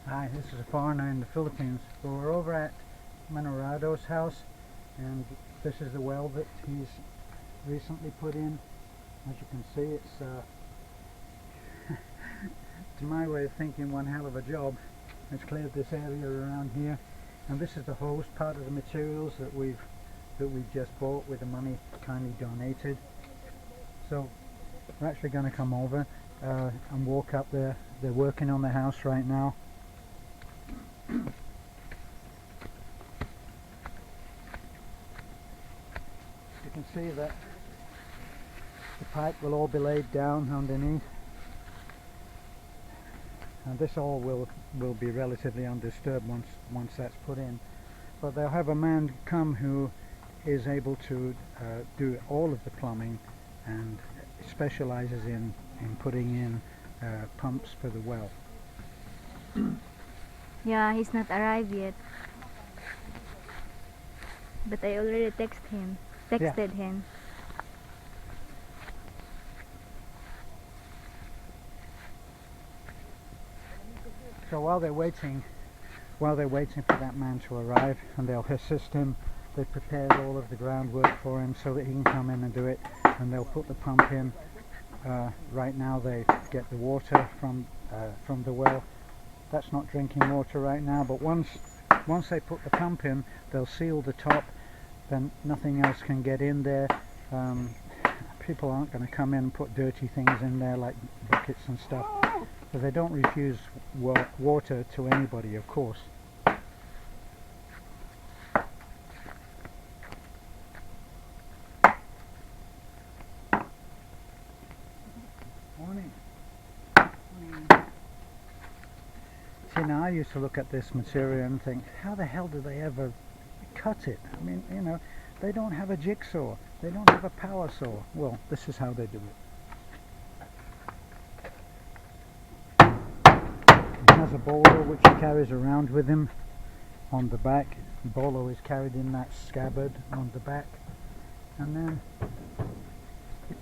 Hi, this is a foreigner in the Philippines. So we're over at Manorado's house, and this is the well that he's recently put in. As you can see, it's to my way of thinking, one hell of a job. It's cleared this area around here, and this is the hose, part of the materials that we've just bought with the money kindly donated. So we're actually going to come over and walk up there. They're working on the house right now. You can see that the pipe will all be laid down underneath, and this all will be relatively undisturbed once that's put in. But they'll have a man come who is able to do all of the plumbing and specializes in putting in pumps for the well. Yeah, he's not arrived yet. But I already texted him. So while they're waiting for that man to arrive, and they'll assist him, they've prepared all of the groundwork for him so that he can come in and do it, and they'll put the pump in. Right now they get the water from the well. That's not drinking water right now, but once they put the pump in, they'll seal the top, then nothing else can get in there. People aren't going to come in and put dirty things in there like buckets and stuff, so they don't refuse water to anybody, of course. Morning. See, now I used to look at this material and think, how the hell do they ever cut it? I mean, you know, they don't have a jigsaw, they don't have a power saw. Well, this is how they do it. He has a bolo which he carries around with him on the back. The bolo is carried in that scabbard on the back, and then he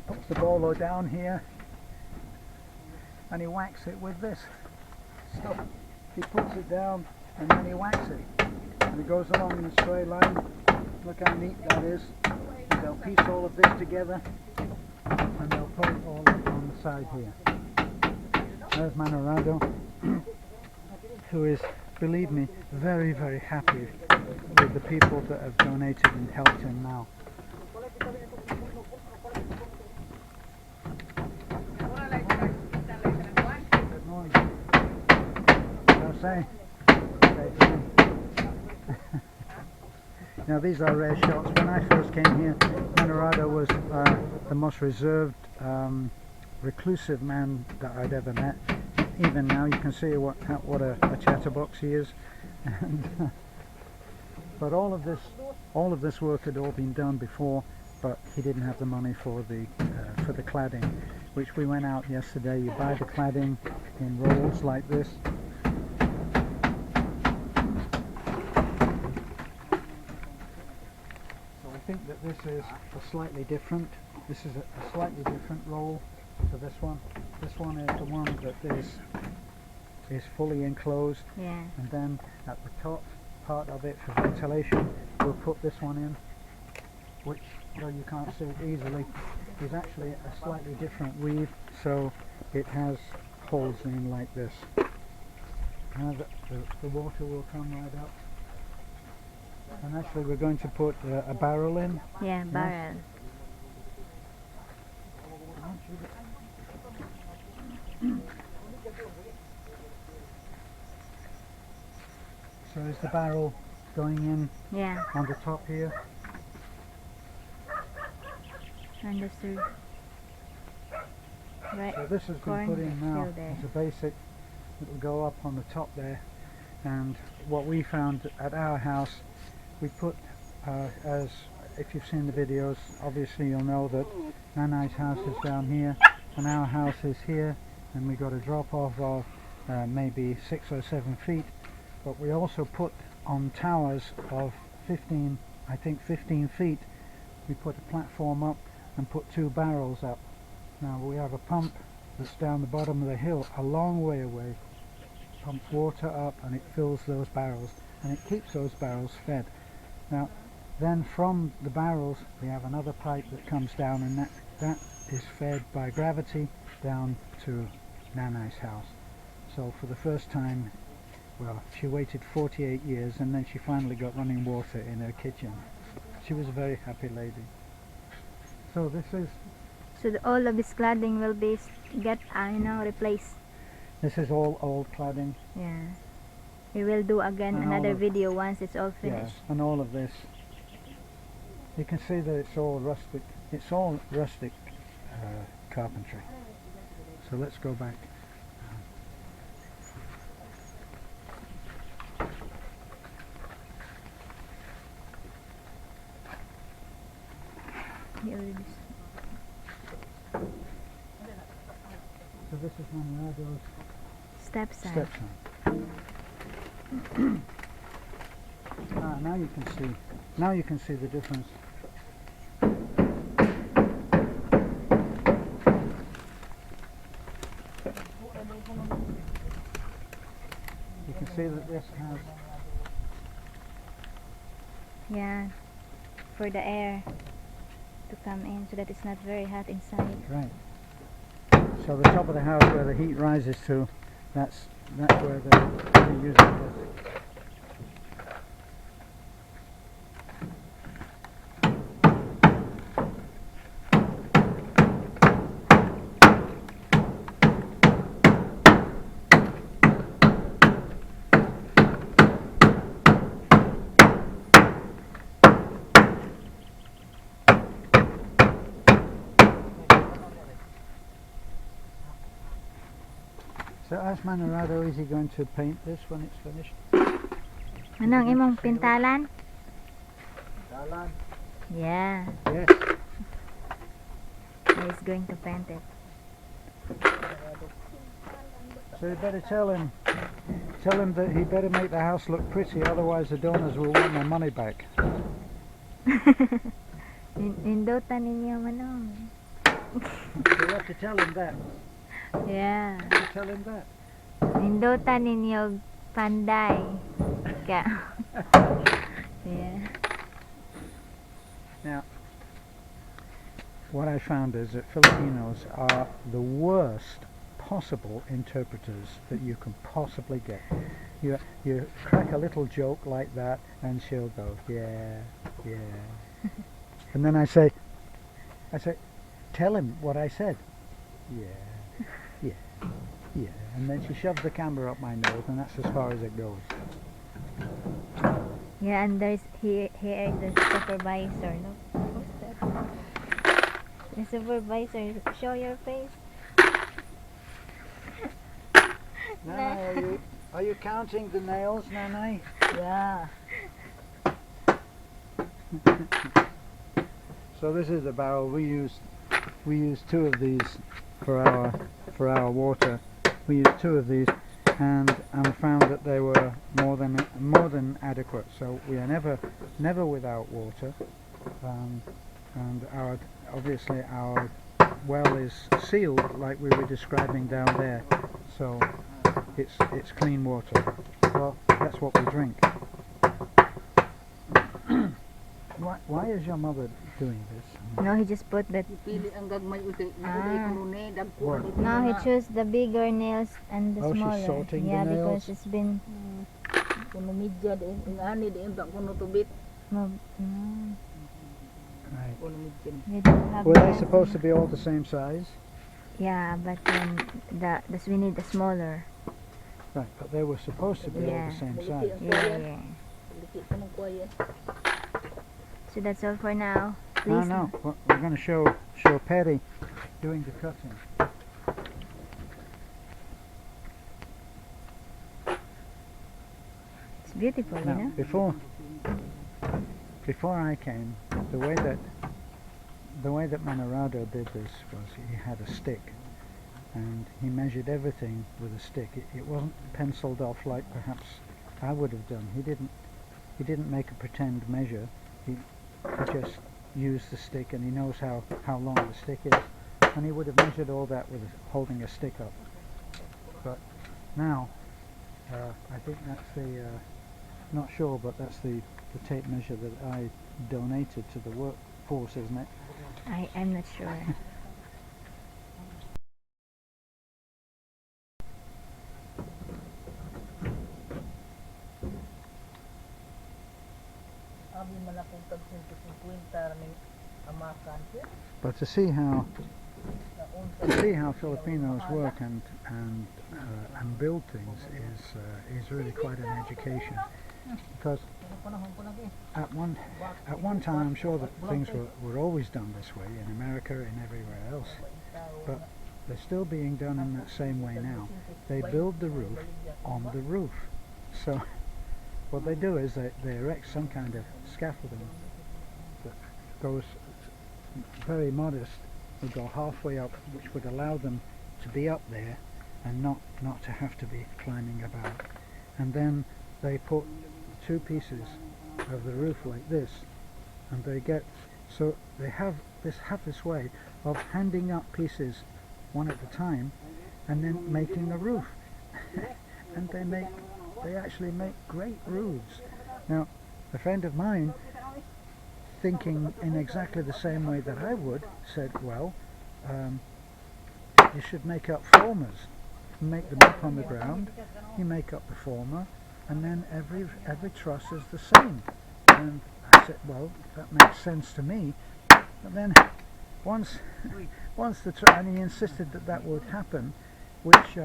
puts the bolo down here, and he whacks it with this stuff. He puts it down and then he whacks it, and it goes along in a straight line. Look how neat that is. They'll piece all of this together and they'll put it all up on the side here. There's Manorado, who is, believe me, very, very happy with the people that have donated and helped him now. Good morning. I'll say. Now these are rare shots. When I first came here, Manorado was the most reserved, reclusive man that I'd ever met. Even now you can see what a chatterbox he is. And, but all of this work had all been done before, but he didn't have the money for the cladding, which we went out yesterday. You buy the cladding in rolls like this. I think that this is a slightly different. This is a slightly different roll to this one. This one is the one that is fully enclosed. Yeah. And then at the top part of it for ventilation, we'll put this one in, which, though you can't see it easily, is actually a slightly different weave, so it has holes in like this. Now the water will come right up. And actually we're going to put a barrel in. Yeah, barrel. So is the barrel going in on the top here? Understood. Right. So this has been put in now as a basic. It will go up on the top there. And what we found at our house, we put, as if you've seen the videos, obviously you'll know that Nanai's house is down here and our house is here, and we got a drop off of maybe 6 or 7 feet. But we also put on towers of 15 feet, we put a platform up and put 2 barrels up. Now we have a pump that's down the bottom of the hill, a long way away, pumps water up and it fills those barrels and it keeps those barrels fed. Now then from the barrels we have another pipe that comes down, and that is fed by gravity down to Nanai's house. So for the first time, well, she waited 48 years and then she finally got running water in her kitchen. She was a very happy lady. So this is all of this cladding will be replaced. this is all old cladding. Yeah. We will do again And another all of- video once it's all finished. Yeah, and all of this, you can see that it's all rustic. It's all rustic carpentry. So let's go back. He already So this is Manurado's stepson. stepson. Now you can see. Now you can see the difference. You can see that this has Yeah. For the air to come in so that it's not very hot inside. right. So the top of the house where the heat rises to, that's where they're using this. So as Manurado, is he going to paint this when it's finished? Anong imong pintalan? Dalan. Yeah. Yes. He's going to paint it. So you better tell him that he better make the house look pretty, otherwise the donors will want their money back. Nindutan ninyo manong. So you have to tell him that. Yeah. You tell him that. Nindutan ninyo panday. Yeah. Now, what I found is that Filipinos are the worst possible interpreters that you can possibly get. You crack a little joke like that and she'll go, yeah, yeah. And then I say, tell him what I said. Yeah, yeah, yeah. And then she shoves the camera up my nose and that's as far as it goes. Yeah, and there's here is the supervisor. Look, who's that? The supervisor, show your face. Nanai, are you counting the nails, Nanai? Yeah. So this is the barrel we use two of these for our water. We used two of these and found that they were more than adequate. So we are never without water, and obviously our well is sealed like we were describing down there. So it's clean water. Well, that's what we drink. Why is your mother doing this? No, he just put that. No, he chose the bigger nails and the Oh, she's smaller. sorting the Yeah, nails? because it's been. No, Right. we don't have Were they nails. supposed to be all the same size? Yeah, but we need the smaller. Right, but they were supposed to be all Yeah. the same size. Yeah. So that's all for now. Please. No, we're going to show Perry doing the cutting. It's beautiful, Now, you know. before I came, the way that Manurado did this was he had a stick, and he measured everything with a stick. It wasn't penciled off like perhaps I would have done. He didn't make a pretend measure. He just used the stick, and he knows how long the stick is. and he would have measured all that with holding a stick up. But now, I think that's the, not sure, but that's the tape measure that I donated to the workforce, isn't it? I'm not sure. But to see how Filipinos work and build things is really quite an education, because at one time I'm sure that things were always done this way in America and everywhere else, but they're still being done in that same way now. They build the roof on the roof. So what they do is they erect some kind of scaffolding that goes very modest, would go halfway up, which would allow them to be up there and not to have to be climbing about. And then they put two pieces of the roof like this, and they get, so they have this way of handing up pieces one at a time and then making a roof. And they actually make great roofs. Now, a friend of mine, thinking in exactly the same way that I would, said, well, you should make up formers. Make them up on the ground, you make up the former, and then every truss is the same. And I said, well, that makes sense to me. But then once and he insisted that would happen, which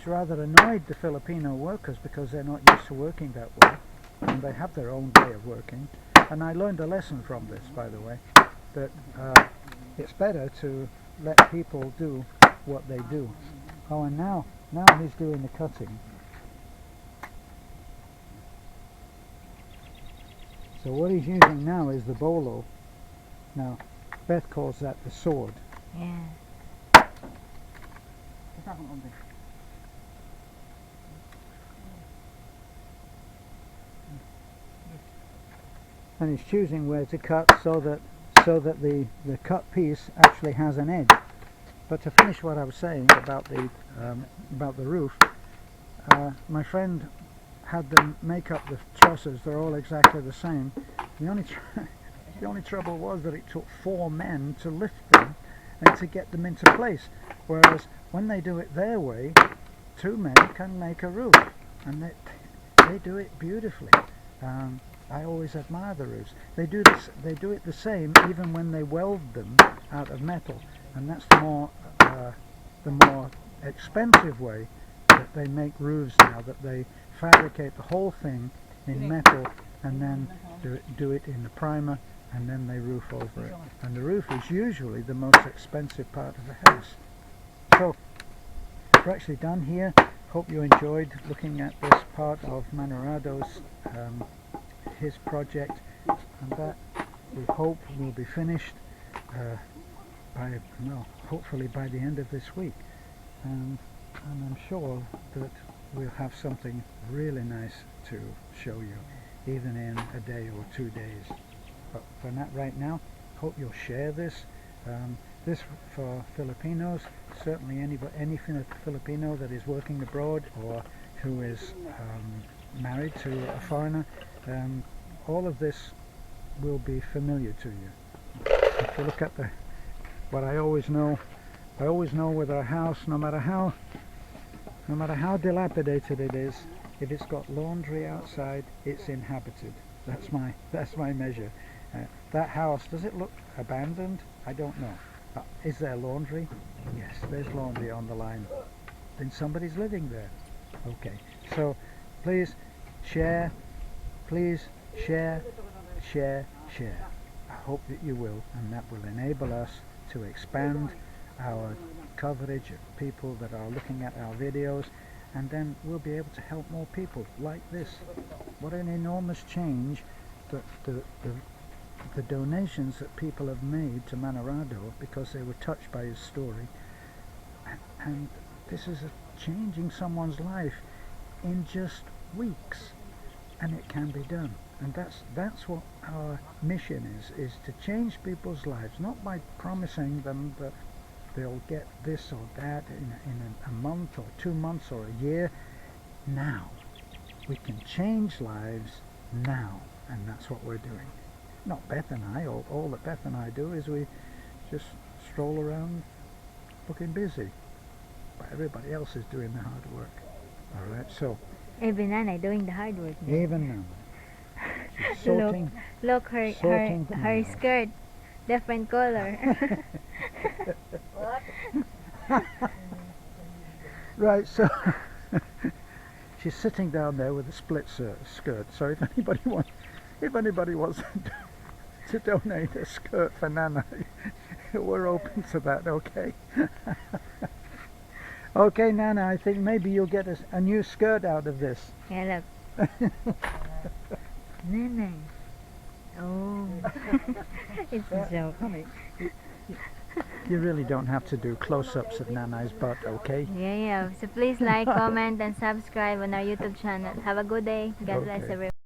rather annoyed the Filipino workers, because they're not used to working that way, and they have their own way of working. And I learned a lesson from this, by the way, that it's better to let people do what they do. Oh, and now he's doing the cutting. So what he's using now is the bolo. Now, Beth calls that the sword. Yeah. And he's choosing where to cut so that the cut piece actually has an edge. But to finish what I was saying about the roof, my friend had them make up the trusses. They're all exactly the same. The only trouble was that it took 4 men to lift them and to get them into place. Whereas when they do it their way, 2 men can make a roof, and they do it beautifully. I always admire the roofs. They do it the same even when they weld them out of metal, and that's the more expensive way that they make roofs now. That they fabricate the whole thing in metal and then do it in the primer, and then they roof over it. And the roof is usually the most expensive part of the house. So we're actually done here. Hope you enjoyed looking at this part of Manarado's his project, and that we hope will be finished hopefully by the end of this week, and I'm sure that we'll have something really nice to show you, even in a day or 2 days. But for right now, hope you'll share this. This for Filipinos, certainly any Filipino that is working abroad or who is married to a foreigner, all of this will be familiar to you. If you look at what I always know with our house, no matter how dilapidated it is, if it's got laundry outside, it's inhabited. That's my measure. That house, does it look abandoned? I don't know. Is there laundry? Yes, there's laundry on the line. Then somebody's living there. Okay, so please share. Please share. I hope that you will, and that will enable us to expand our coverage of people that are looking at our videos, and then we'll be able to help more people like this. What an enormous change that the donations that people have made to Manarado, because they were touched by his story, and this is changing someone's life in just weeks, and it can be done. And that's what our mission is to change people's lives, not by promising them that they'll get this or that in a month or 2 months or a year. Now, we can change lives now, and that's what we're doing. Not Beth and I. All that Beth and I do is we just stroll around looking busy, but everybody else is doing the hard work. All right, so Even Nana doing the hard work. even now, she's sorting. Look, her Sorting her bananas. skirt, different color. Right, so she's sitting down there with a split skirt. So if anybody wants to donate a skirt for Nana, we're open to that. Okay. Okay, Nana. I think maybe you'll get a new skirt out of this. Yeah, look. Nana. Oh. It's a joke. Honey, you really don't have to do close-ups of Nana's butt, okay? Yeah. So please like, comment, and subscribe on our YouTube channel. Have a good day. God bless Okay. everyone.